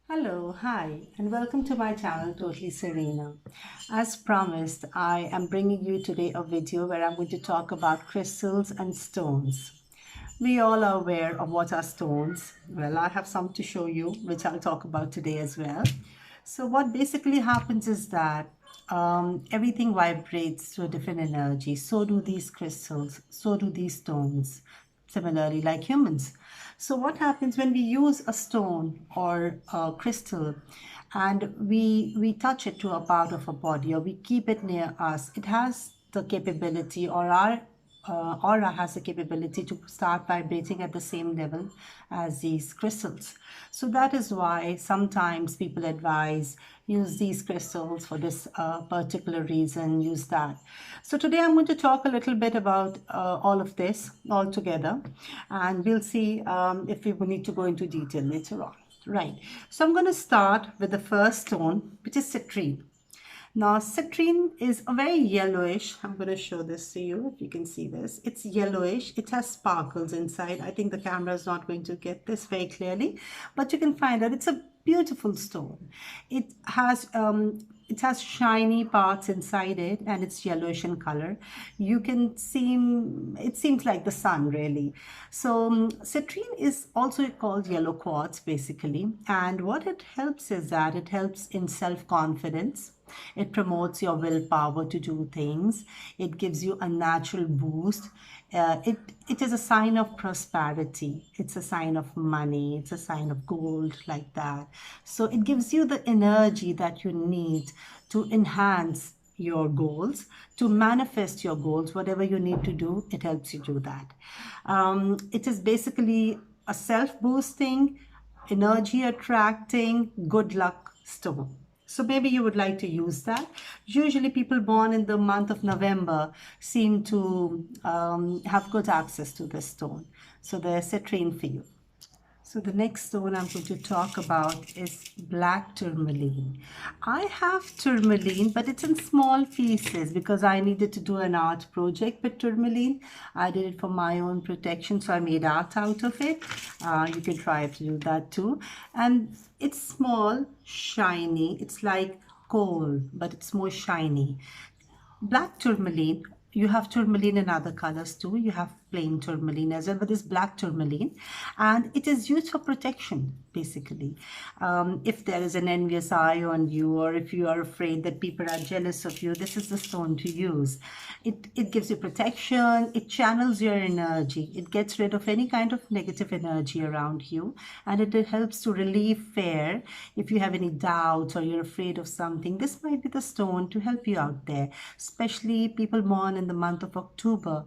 Hello, hi, and welcome to my channel, Totally Serena. As promised, I am bringing you today a video where I'm going to talk about crystals and stones. We all are aware of what are stones. Well, I have some to show you, which I'll talk about today as well. So what basically happens is that everything vibrates to a different energy. So do these crystals, so do these stones, similarly like humans. So what happens when we use a stone or a crystal and we touch it to a part of a body or we keep it near us, it has the capability, or our aura has the capability to start vibrating at the same level as these crystals. So that is why sometimes people advise use these crystals for this particular reason, use that. So today I'm going to talk a little bit about all of this all together, and we'll see if we will need to go into detail later on. Right. So I'm going to start with the first stone, which is citrine. Now, citrine is a very yellowish. I'm going to show this to you if you can see this. It's yellowish. It has sparkles inside. I think the camera is not going to get this very clearly, but you can find that it's a beautiful stone. It has shiny parts inside it, and it's yellowish in color. It seems like the sun really. So citrine is also called yellow quartz basically, and what it helps is that it helps in self-confidence. It promotes your willpower to do things. It gives you a natural boost. It is a sign of prosperity. It's a sign of money. It's a sign of gold, like that. So it gives you the energy that you need to enhance your goals, to manifest your goals. Whatever you need to do, it helps you do that. It is basically a self-boosting, energy attracting, good luck stone. So maybe you would like to use that. Usually people born in the month of November seem to have good access to this stone. So there's citrine for you. So the next stone I'm going to talk about is black tourmaline. I have tourmaline, but it's in small pieces because I needed to do an art project with tourmaline. I did it for my own protection, so I made art out of it. You can try to do that too. And it's small, shiny. It's like coal, but it's more shiny. Black tourmaline, you have tourmaline in other colors too. You have plain tourmaline as well, but this black tourmaline, and it is used for protection basically. If there is an envious eye on you, or if you are afraid that people are jealous of you, this is the stone to use. It gives you protection. It channels your energy. It gets rid of any kind of negative energy around you, and it helps to relieve fear. If you have any doubts or you're afraid of something, this might be the stone to help you out there. Especially people born in the month of October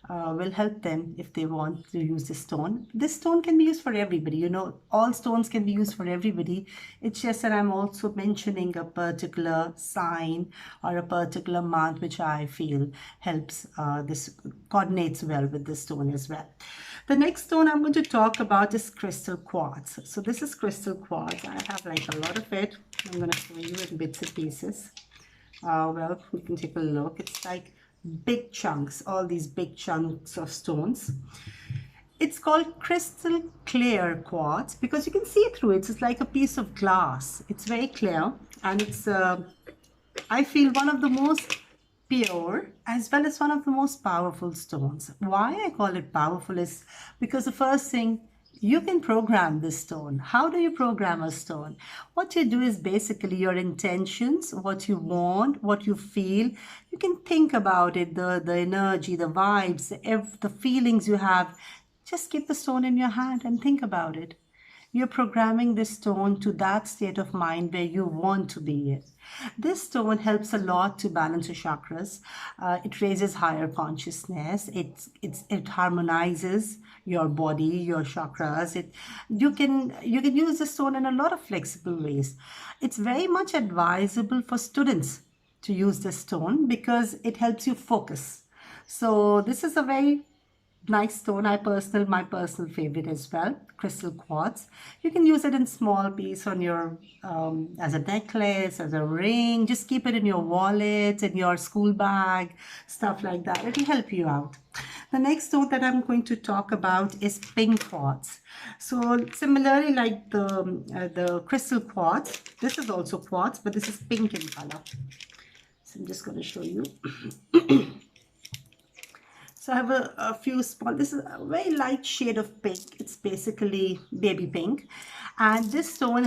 will help them if they want to use this stone. This stone can be used for everybody. You know, all stones can be used for everybody. It's just that I'm also mentioning a particular sign or a particular month which I feel helps, this coordinates well with this stone as well. The next stone I'm going to talk about is crystal quartz. So this is crystal quartz. I have like a lot of it. I'm going to show you in bits and pieces. Well, we can take a look. It's like big chunks, all these big chunks of stones. It's called crystal clear quartz because you can see through it. It's like a piece of glass. It's very clear, and it's, I feel, one of the most pure as well as one of the most powerful stones. Why I call it powerful is because the first thing, you can program this stone. How do you program a stone? What you do is basically your intentions, what you want, what you feel. You can think about it, the energy, the vibes, the feelings you have. Just keep the stone in your hand and think about it. You're programming this stone to that state of mind where you want to be in. This stone helps a lot to balance your chakras. It raises higher consciousness. It harmonizes your body, your chakras. You can use this stone in a lot of flexible ways. It's very much advisable for students to use this stone because it helps you focus. So this is a very nice stone. My personal favorite as well, crystal quartz. You can use it in small piece on your as a necklace, as a ring. Just keep it in your wallet, in your school bag, stuff like that. It'll help you out. The next stone that I'm going to talk about is pink quartz. So similarly, like the crystal quartz, this is also quartz, but this is pink in color. So I'm just going to show you. So I have a few small, this is a very light shade of pink. It's basically baby pink. And this stone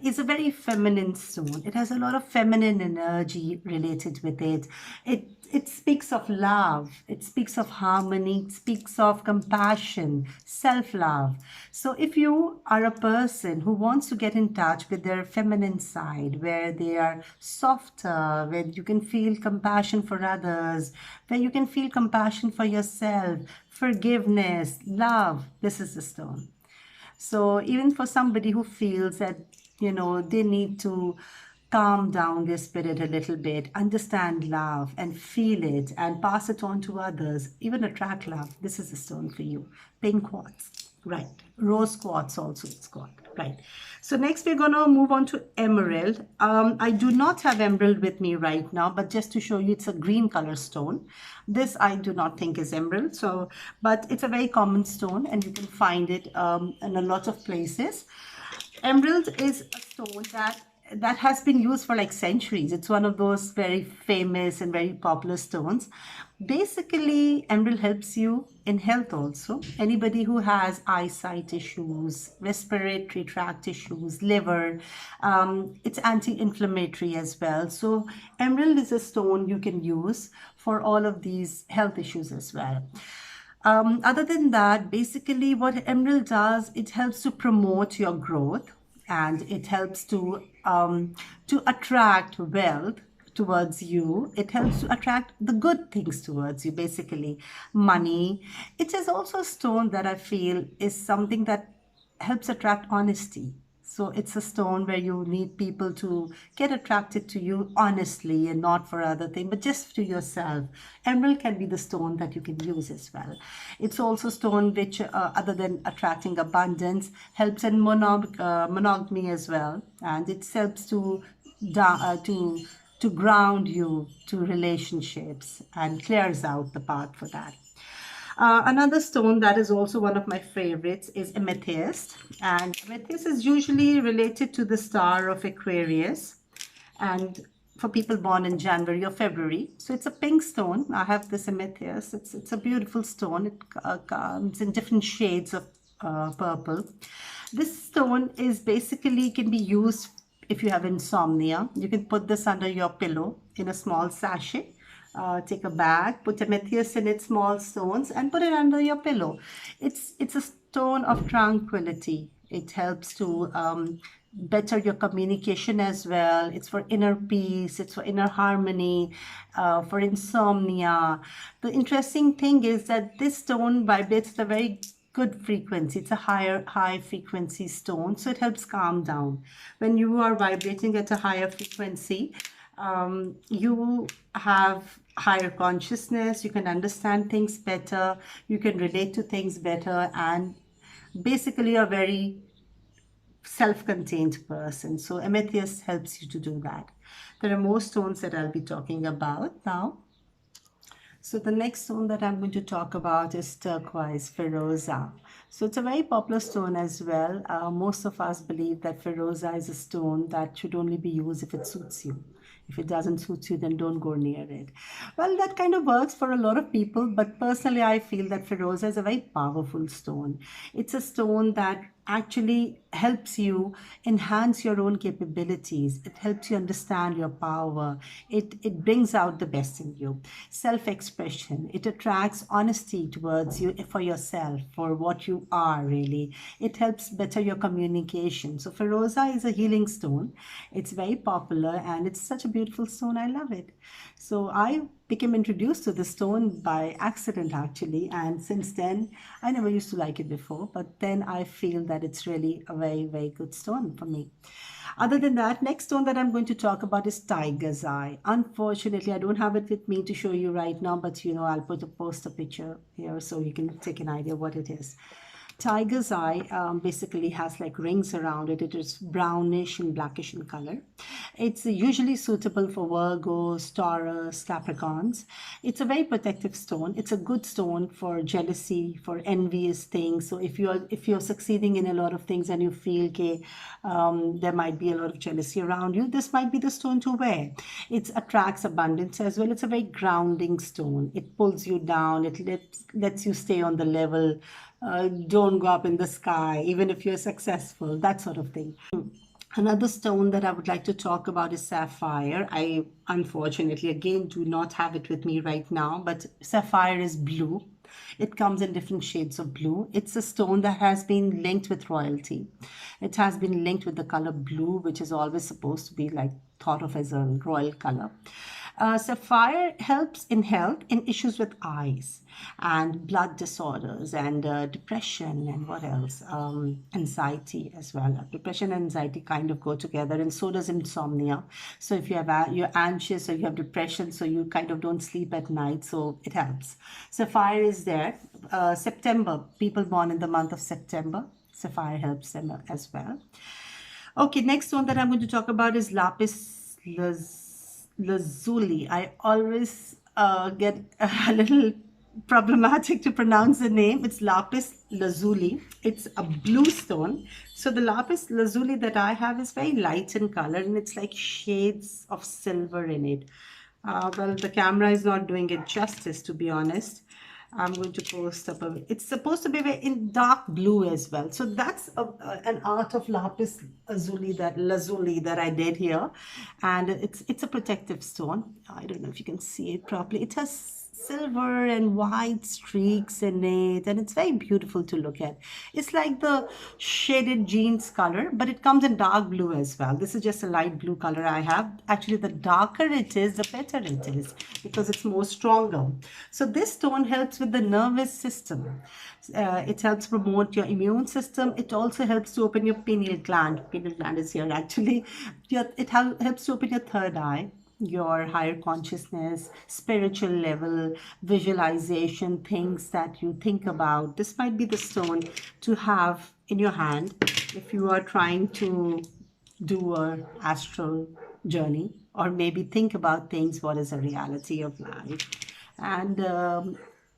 is a very feminine stone. It has a lot of feminine energy related with it. It speaks of love. It speaks of harmony. It speaks of compassion, self-love. So if you are a person who wants to get in touch with their feminine side, where they are softer, where you can feel compassion for others, where you can feel compassion for yourself, forgiveness, love, this is the stone. So even for somebody who feels that, they need to calm down their spirit a little bit, understand love and feel it and pass it on to others, even attract love, this is a stone for you. Pink quartz, right? Rose quartz also it's called, right? So next we're going to move on to emerald. I do not have emerald with me right now, but just to show you, it's a green color stone. This I do not think is emerald, but it's a very common stone and you can find it in a lot of places. Emerald is a stone that has been used for like centuries. It's one of those very famous and very popular stones. Basically, emerald helps you in health also. Anybody who has eyesight issues, respiratory tract issues, liver, it's anti-inflammatory as well. So emerald is a stone you can use for all of these health issues as well. Other than that, basically what emerald does, it helps to promote your growth and it helps to attract wealth towards you. It helps to attract the good things towards you, basically money. It is also a stone that I feel is something that helps attract honesty. So it's a stone where you need people to get attracted to you honestly and not for other things, but just to yourself. Emerald can be the stone that you can use as well. It's also a stone which, other than attracting abundance, helps in monogamy as well. And it helps to ground you to relationships and clears out the path for that. Another stone that is also one of my favorites is amethyst. And amethyst is usually related to the star of Aquarius and for people born in January or February. So it's a pink stone. I have this amethyst. It's a beautiful stone. It comes in different shades of purple. This stone is basically can be used if you have insomnia. You can put this under your pillow in a small sachet. Take a bag, put amethyst in its small stones and put it under your pillow. It's a stone of tranquility. It helps to better your communication as well. It's for inner peace. It's for inner harmony, for insomnia. The interesting thing is that this stone vibrates at a very good frequency. It's a high frequency stone, so it helps calm down. When you are vibrating at a higher frequency, you have higher consciousness, you can understand things better, you can relate to things better, and basically a very self-contained person. So amethyst helps you to do that. There are more stones that I'll be talking about now. So the next stone that I'm going to talk about is turquoise, feroza. So it's a very popular stone as well. Most of us believe that feroza is a stone that should only be used if it suits you. If it doesn't suit you, then don't go near it. Well, that kind of works for a lot of people, but personally, I feel that feroza is a very powerful stone. It's a stone that actually helps you enhance your own capabilities. It helps you understand your power. It brings out the best in you. Self-expression. It attracts honesty towards you for yourself, for what you are really. It helps better your communication. So feroza is a healing stone. It's very popular and it's such a beautiful stone. I love it. So I became introduced to the stone by accident actually, and since then I never used to like it before, but then I feel that it's really a very, very good stone for me. Other than that, next stone that I'm going to talk about is tiger's eye. Unfortunately, I don't have it with me to show you right now, but I'll post a picture here so you can take an idea what it is. Tiger's eye basically has like rings around it. It is brownish and blackish in color. It's usually suitable for Virgos, Taurus, Capricorns. It's a very protective stone. It's a good stone for jealousy, for envious things. So if you're succeeding in a lot of things and you feel okay, there might be a lot of jealousy around you, this might be the stone to wear. It attracts abundance as well. It's a very grounding stone. It pulls you down. It lets you stay on the level. Don't go up in the sky, even if you're successful, that sort of thing. Another stone that I would like to talk about is sapphire. I unfortunately, again, do not have it with me right now, but sapphire is blue. It comes in different shades of blue. It's a stone that has been linked with royalty. It has been linked with the color blue, which is always supposed to be like thought of as a royal color. Sapphire helps in health in issues with eyes and blood disorders and depression and what else? Anxiety as well. Depression and anxiety kind of go together, and so does insomnia. So if you're anxious or you have depression, so you kind of don't sleep at night, so it helps. Sapphire is there. September, people born in the month of September, sapphire helps them as well. Okay, next one that I'm going to talk about is lapis lazuli. I always get a little problematic to pronounce the name. It's lapis lazuli. It's a blue stone. So the lapis lazuli that I have is very light in color, and it's like shades of silver in it. Well, the camera is not doing it justice, to be honest. I'm going to post up it's supposed to be in dark blue as well. So that's an art of lapis lazuli that I did here, and it's a protective stone. I don't know if you can see it properly. It has silver and white streaks in it, and it's very beautiful to look at. It's like the shaded jeans color, but it comes in dark blue as well. This is just a light blue color I have. Actually, the darker it is, the better it is, because it's more stronger. So this stone helps with the nervous system. It helps promote your immune system. It also helps to open your pineal gland. Pineal gland is here actually. It helps to open your third eye, your higher consciousness, spiritual level, visualization, things that you think about. This might be the stone to have in your hand if you are trying to do an astral journey, or maybe think about things, what is a reality of life, and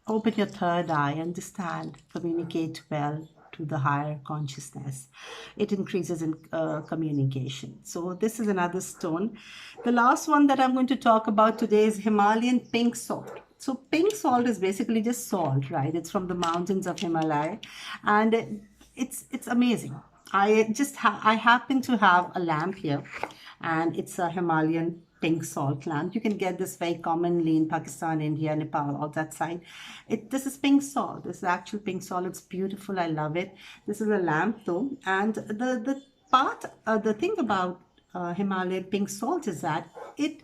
open your third eye, understand, communicate well to the higher consciousness. It increases in communication. So this is another stone. The last one that I'm going to talk about today is Himalayan pink salt. So pink salt is basically just salt, right? It's from the mountains of Himalaya, and it's amazing. I happen to have a lamp here, and it's a Himalayan pink salt lamp. You can get this very commonly in Pakistan, India, Nepal, all that side. This is pink salt. This is actual pink salt. It's beautiful. I love it. This is a lamp though, and the thing about Himalayan pink salt is that it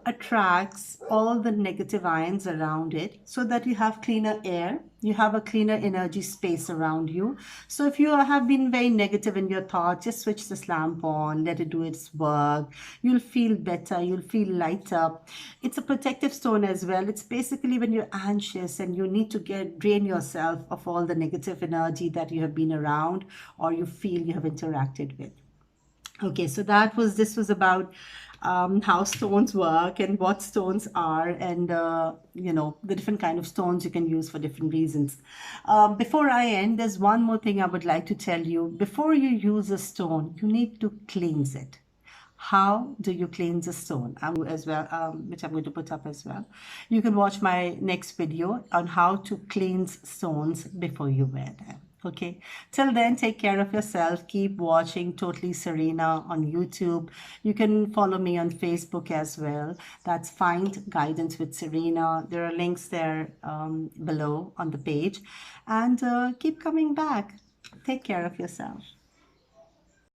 attracts all the negative ions around it, so that you have cleaner air, you have a cleaner energy space around you. So if you have been very negative in your thoughts, just switch this lamp on, let it do its work. You'll feel better, you'll feel lighter. It's a protective stone as well. It's basically when you're anxious and you need to drain yourself of all the negative energy that you have been around or you feel you have interacted with. Okay, so this was about how stones work and what stones are, and the different kind of stones you can use for different reasons. Before I end, there's one more thing I would like to tell you. Before you use a stone, you need to cleanse it. How do you cleanse a stone? As well, which I'm going to put up as well. You can watch my next video on how to cleanse stones before you wear them. Okay, till then, take care of yourself. Keep watching Totally Serena on YouTube. You can follow me on Facebook as well. That's Find Guidance with Serena. There are links there below on the page. And keep coming back. Take care of yourself.